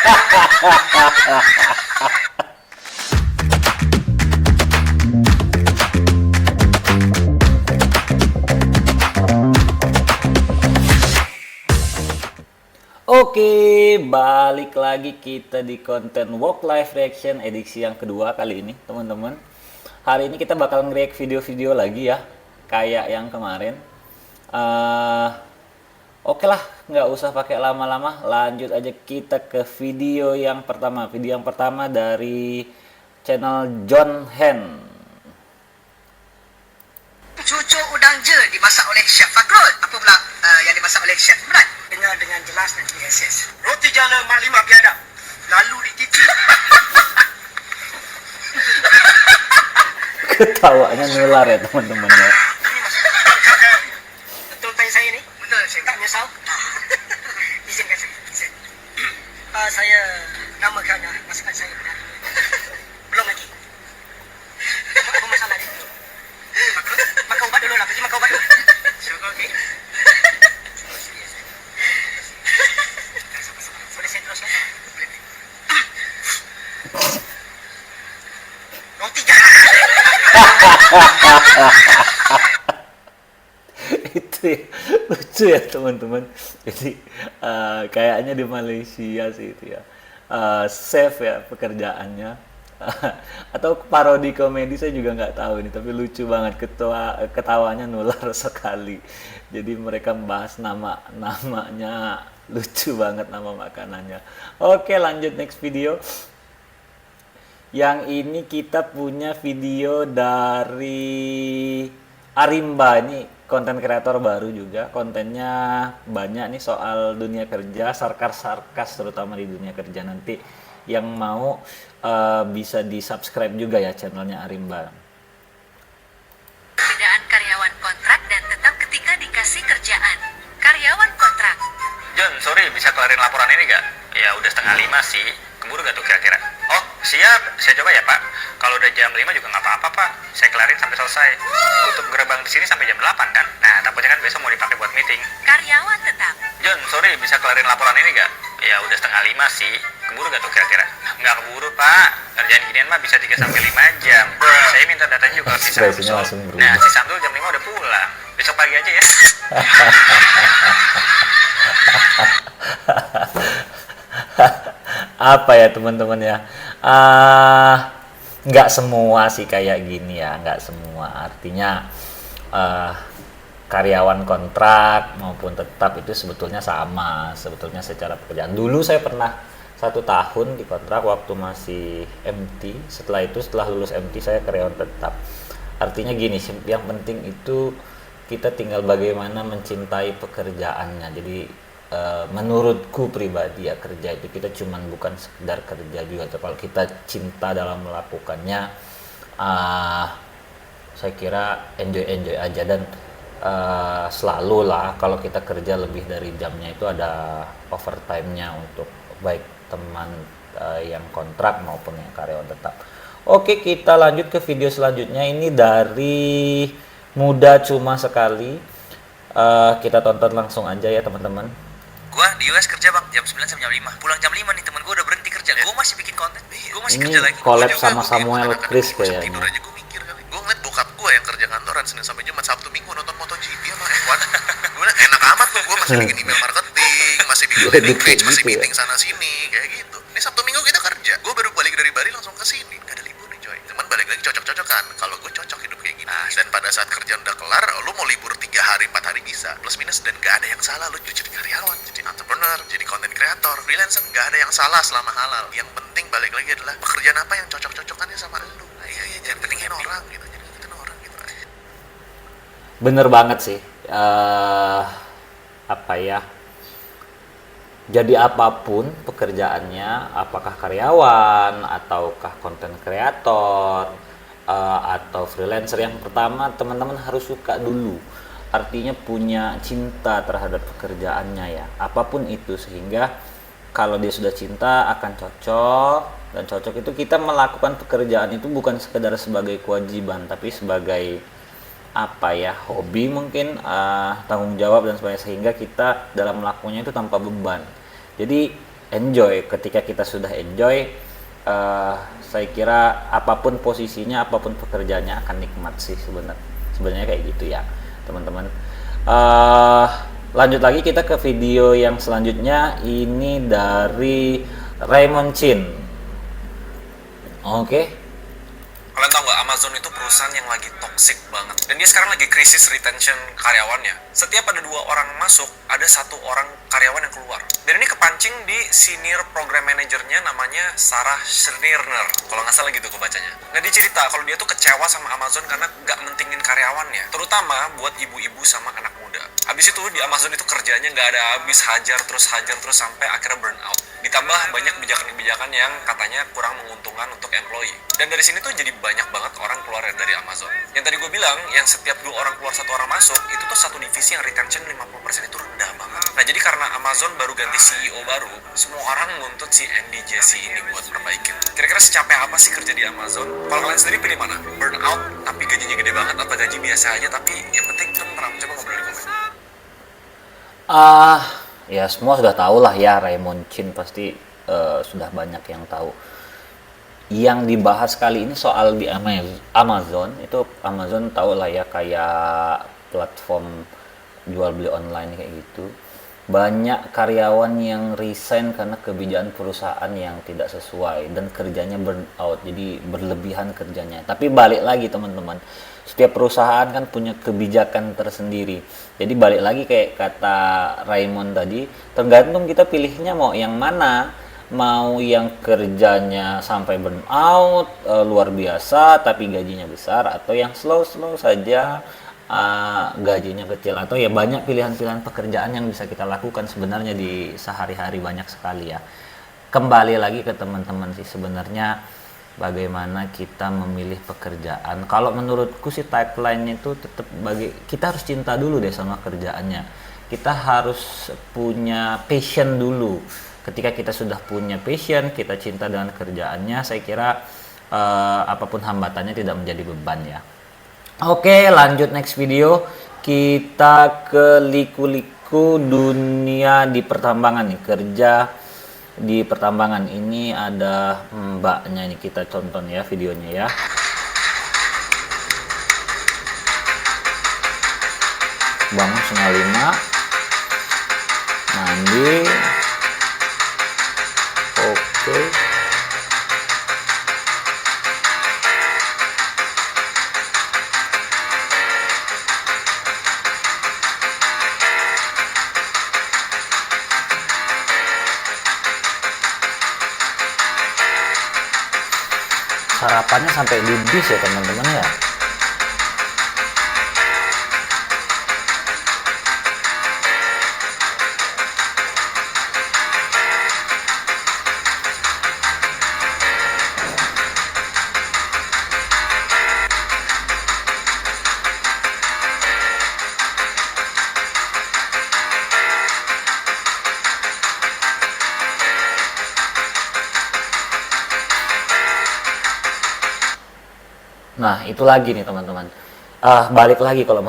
Oke, balik lagi kita di konten Work Life Reaction edisi yang kedua kali ini, teman-teman. Hari ini kita bakal nge-react video-video lagi ya, kayak yang kemarin. Oke lah, nggak usah pakai lama-lama, lanjut aja kita ke video yang pertama. Video yang pertama dari channel John Hen. Cucuk udang je dimasak oleh Chef Fakrul. Apa pula yang dimasak oleh Chef Imran? Dengar dengan jelas nanti SS. Roti jala Mak Lima biadab. Lalu dititi. Ketawanya nular ya teman-teman ya. Ini masak. Betul tanya saya ni? Betul. Saya tak menyesal. Izinkan saya. Izin. Saya namakan masakan saya benar. Belum lagi. Apa masalah ni? Makan ubat dulu lah. Pergi makan ubat dulu. Syukur, okey. Boleh saya teruskan? Boleh. Roti jangan. Itu ya, lucu ya teman-teman. Jadi kayaknya di Malaysia sih itu ya, safe ya pekerjaannya. Atau parodi komedi saya juga nggak tahu ini, tapi lucu banget, ketawanya nular sekali. Jadi mereka membahas namanya, lucu banget nama makanannya. Oke, lanjut next video. Yang ini kita punya video dari Arimba, ini konten kreator baru juga, kontennya banyak nih soal dunia kerja, sarkas terutama di dunia kerja. Nanti yang mau bisa di subscribe juga ya channelnya Arimba. Perbedaan karyawan kontrak dan tetap ketika dikasih kerjaan. Karyawan kontrak. John, sorry, bisa kelarin laporan ini nggak? Ya udah 4:30 sih. Keburu nggak tuh kira-kira? Oh, siap. Saya coba ya, Pak. Kalau udah jam 5 juga nggak apa-apa, Pak. Saya kelarin sampai selesai. Tutup gerbang di sini sampai jam 8 kan? Nah, takutnya kan besok mau dipakai buat meeting. Karyawan tetap. John, sorry, bisa kelarin laporan ini nggak? Ya udah 4:30 sih. Keburu nggak tuh kira-kira? Nggak keburu, Pak. Ngerjain ginian mah bisa 3 sampai 5 jam. Saya minta datanya juga ke si Ekspresinya Samsul. langsung berubah. Nah, si Samsul jam 5 udah pulang. Besok pagi aja ya. Apa ya teman-teman ya, nggak semua sih kayak gini ya, nggak semua. Artinya karyawan kontrak maupun tetap itu sebetulnya sama sebetulnya secara pekerjaan. Dulu saya pernah 1 tahun di kontrak waktu masih MT. Setelah itu, setelah lulus MT, saya karyawan tetap. Artinya gini, yang penting itu kita tinggal bagaimana mencintai pekerjaannya. Jadi menurutku pribadi ya, kerja itu kita cuman bukan sekedar kerja juga. Kalau kita cinta dalam melakukannya, saya kira enjoy aja. Dan selalu lah kalau kita kerja lebih dari jamnya itu ada overtime-nya untuk baik teman yang kontrak maupun yang karyawan tetap. Oke, kita lanjut ke video selanjutnya. Ini dari Muda Cuma Sekali. Kita tonton langsung aja ya teman-teman. Gua di US kerja bang, jam 9 sampai jam 5. Pulang jam 5 nih, temen gua udah berhenti kerja. Gua masih bikin konten, gua masih Ini kerja lagi. collab Gua juga, sama gua Samuel kadang-kadang Chris gua kayaknya. tidur aja gua mikir kali. Gua ngeliat bokap gua yang kerja kantoran Senin sampai Jumat, Sabtu Minggu nonton MotoGP sama F1. Gua bilang enak amat loh, gua masih bikin email marketing, masih bikin landing page, masih Gitu ya. meeting sana sini, kayak gitu. Ini Sabtu Minggu kita kerja. Gua baru balik dari Bali langsung ke sini. Gak ada libur nih coy. Cuman balik lagi cocok-cocokan. Kalau gua cocok hidup kayak gini. Dan pada saat kerjaan udah kelar, lu mau libur 3 hari, 4 hari bisa. Plus minus, dan gak ada yang salah lu jadi karyawan, jadi entrepreneur, jadi content creator, freelancer, gak ada yang salah selama halal. Yang penting balik lagi adalah pekerjaan apa yang cocok-cocokannya sama lu. Iya, yang penting orang gitu. Jadi ngikutin orang gitu. Bener banget sih. Apa ya? Jadi apapun pekerjaannya, apakah karyawan ataukah konten kreator atau freelancer, yang pertama teman-teman harus suka dulu. Artinya punya cinta terhadap pekerjaannya ya, apapun itu, sehingga kalau dia sudah cinta akan cocok. Dan cocok itu kita melakukan pekerjaan itu bukan sekedar sebagai kewajiban, tapi sebagai apa ya, hobi mungkin, tanggung jawab dan sebagainya, sehingga kita dalam melakukannya itu tanpa beban. Jadi enjoy. Ketika kita sudah enjoy, saya kira apapun posisinya, apapun pekerjaannya akan nikmat sih sebenarnya kayak gitu ya teman-teman. Lanjut lagi kita ke video yang selanjutnya, ini dari Raymond Chin. Oke. Kalian tahu nggak, Amazon itu perusahaan yang lagi toxic banget. Dan dia sekarang lagi krisis retention karyawannya. Setiap ada 2 orang masuk, ada 1 orang karyawan yang keluar. Dan ini kepancing di senior program manajernya, namanya Sarah Schreiner. Kalau nggak salah gitu kebacanya. Nah, dia cerita kalau dia tuh kecewa sama Amazon karena nggak mentingin karyawannya. Terutama buat ibu-ibu sama anak muda. Habis itu di Amazon itu kerjanya nggak ada habis, hajar terus sampai akhirnya burn out. Ditambah banyak kebijakan-kebijakan yang katanya kurang menguntungkan untuk employee. Dan dari sini tuh jadi banyak banget orang keluar dari Amazon. Yang tadi gue bilang, yang setiap 2 orang keluar 1 orang masuk, itu tuh satu divisi yang retention 50% itu rendah banget. Nah, jadi karena Amazon baru ganti CEO baru, semua orang nuntut si Andy Jassy ini buat perbaikin. Kira-kira secapek apa sih kerja di Amazon? Kalau kalian sendiri pilih mana? Burn out tapi gajinya gede banget, atau gaji biasa aja tapi yang penting tenteram? Coba ngobrol di komen. Ya semua sudah tahu lah ya, Raymond Chin pasti sudah banyak yang tahu. Yang dibahas kali ini soal di Amazon, itu Amazon tahu lah ya, kayak platform jual beli online kayak gitu. Banyak karyawan yang resign karena kebijakan perusahaan yang tidak sesuai dan kerjanya burn out, jadi berlebihan kerjanya. Tapi balik lagi teman-teman, setiap perusahaan kan punya kebijakan tersendiri. Jadi balik lagi kayak kata Raymond tadi, tergantung kita pilihnya mau yang mana. Mau yang kerjanya sampai burn out luar biasa tapi gajinya besar, atau yang slow saja gajinya kecil, atau ya banyak pilihan-pilihan pekerjaan yang bisa kita lakukan sebenarnya di sehari-hari, banyak sekali ya. Kembali lagi ke teman-teman sih, sebenarnya bagaimana kita memilih pekerjaan. Kalau menurutku sih tagline-nya itu tetap kita harus cinta dulu deh sama kerjaannya. Kita harus punya passion dulu. Ketika kita sudah punya passion, kita cinta dengan kerjaannya, saya kira apapun hambatannya tidak menjadi beban ya. Oke, lanjut next video. Kita ke liku-liku dunia di pertambangan nih, kerja di pertambangan. Ini ada mbaknya, ini kita tonton ya videonya ya. Bangun 4:30, mandi. Oke. Sarapannya sampai di bis ya teman-teman ya. Nah, itu lagi nih teman-teman. Balik lagi kalau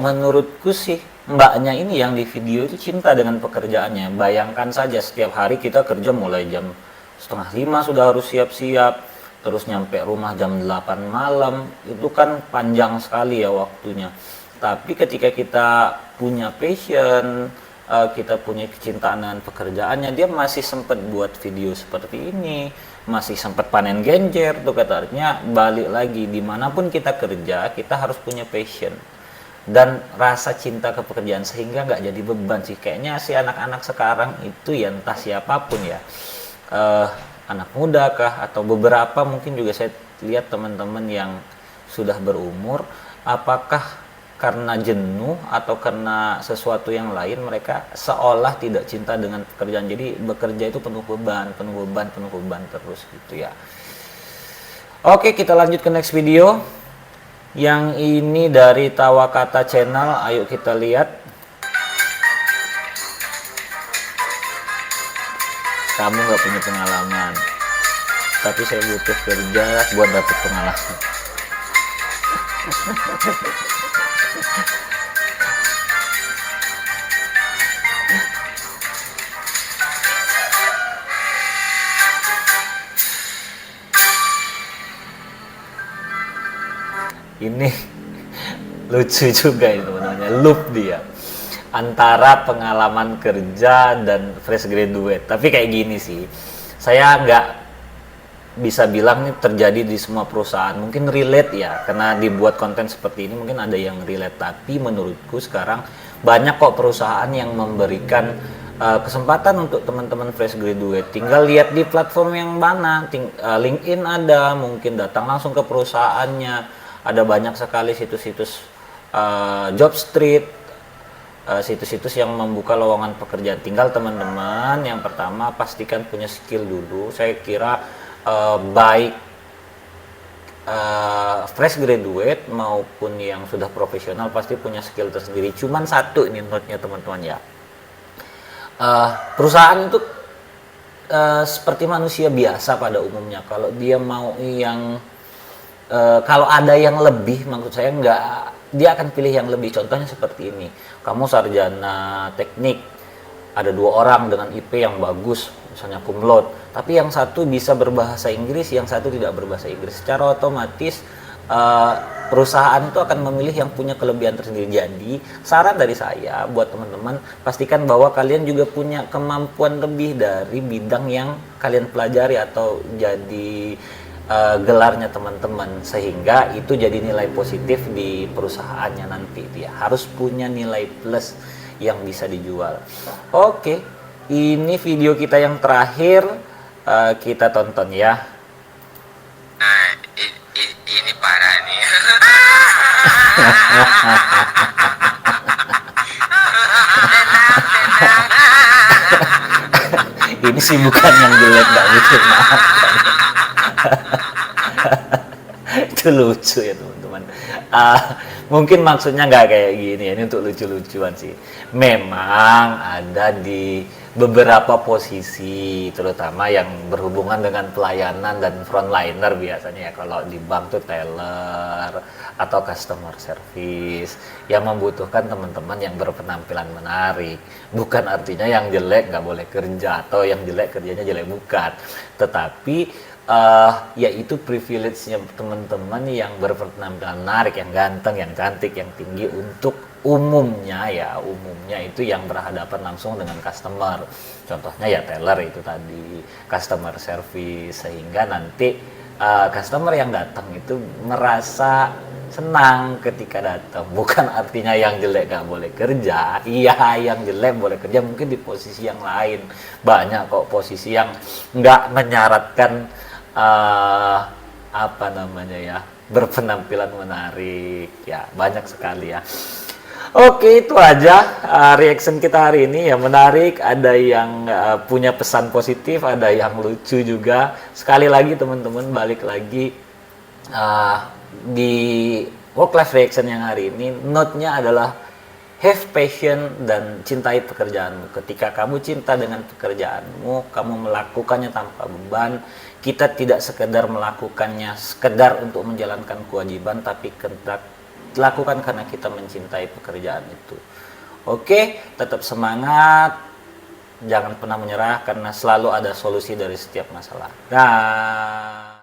menurutku sih mbaknya ini yang di video itu cinta dengan pekerjaannya. Bayangkan saja setiap hari kita kerja mulai jam 4:30 sudah harus siap-siap, terus nyampe rumah jam 8 malam. Itu kan panjang sekali ya waktunya. Tapi ketika kita punya passion, kita punya kecintaan dengan pekerjaannya, dia masih sempat buat video seperti ini, masih sempat panen genjer tuh katanya. Balik lagi, dimanapun kita kerja, kita harus punya passion dan rasa cinta ke pekerjaan, sehingga nggak jadi beban sih. Kayaknya si anak-anak sekarang itu ya, entah siapapun ya, anak muda kah, atau beberapa mungkin juga saya lihat teman-teman yang sudah berumur, apakah karena jenuh atau karena sesuatu yang lain, mereka seolah tidak cinta dengan pekerjaan. Jadi bekerja itu penuh beban terus gitu ya. Oke, kita lanjut ke next video. Yang ini dari Tawakata Channel. Ayo kita lihat. Kamu nggak punya pengalaman, tapi saya butuh kerja buat dapet pengalaman. Ini lucu juga itu namanya loop dia antara pengalaman kerja dan fresh graduate. Tapi kayak gini sih, saya nggak bisa bilang ini terjadi di semua perusahaan. Mungkin relate ya, karena dibuat konten seperti ini mungkin ada yang relate. Tapi menurutku sekarang banyak kok perusahaan yang memberikan kesempatan untuk teman-teman fresh graduate. Tinggal lihat di platform yang mana, LinkedIn ada, mungkin datang langsung ke perusahaannya. Ada banyak sekali situs-situs job street, situs-situs yang membuka lowongan pekerjaan. Tinggal teman-teman yang pertama pastikan punya skill dulu. Saya kira baik fresh graduate maupun yang sudah profesional pasti punya skill tersendiri. Cuman satu ini note-nya teman-teman ya. Perusahaan itu seperti manusia biasa pada umumnya. Kalau dia mau yang kalau ada yang lebih, maksud saya dia akan pilih yang lebih. Contohnya seperti ini, kamu sarjana teknik, ada 2 orang dengan IP yang bagus, misalnya cum laude, tapi yang satu bisa berbahasa Inggris, yang satu tidak berbahasa Inggris. Secara otomatis perusahaan itu akan memilih yang punya kelebihan tersendiri. Jadi saran dari saya buat teman-teman, pastikan bahwa kalian juga punya kemampuan lebih dari bidang yang kalian pelajari atau jadi gelarnya teman-teman, sehingga itu jadi nilai positif di perusahaannya nanti. Dia harus punya nilai plus yang bisa dijual. Oke, ini video kita yang terakhir, kita tonton ya. Nah, ini parah nih. Ini sih bukan yang jelek, nggak bikin maaf. Itu lucu ya teman-teman. Mungkin maksudnya nggak kayak gini ya, ini untuk lucu-lucuan sih. Memang ada di beberapa posisi, terutama yang berhubungan dengan pelayanan dan frontliner biasanya ya. Kalau di bank tuh teller atau customer service yang membutuhkan teman-teman yang berpenampilan menarik. Bukan artinya yang jelek nggak boleh kerja atau yang jelek kerjanya jelek, bukan. Tetapi yaitu privilege-nya teman-teman yang berpenampilan menarik, yang ganteng, yang cantik, yang tinggi untuk umumnya itu yang berhadapan langsung dengan customer. Contohnya ya teller itu tadi, customer service, sehingga nanti customer yang datang itu merasa senang ketika datang. Bukan artinya yang jelek nggak boleh kerja. Iya, yang jelek boleh kerja mungkin di posisi yang lain. Banyak kok posisi yang nggak menyaratkan berpenampilan menarik ya, banyak sekali ya. Oke, itu aja reaction kita hari ini ya, menarik. Ada yang punya pesan positif, ada yang lucu juga. Sekali lagi teman-teman, balik lagi di work life reaction yang hari ini, note-nya adalah have passion dan cintai pekerjaanmu. Ketika kamu cinta dengan pekerjaanmu, kamu melakukannya tanpa beban. Kita tidak sekedar melakukannya sekedar untuk menjalankan kewajiban, tapi lakukan karena kita mencintai pekerjaan itu. Oke, tetap semangat. Jangan pernah menyerah karena selalu ada solusi dari setiap masalah. Dah.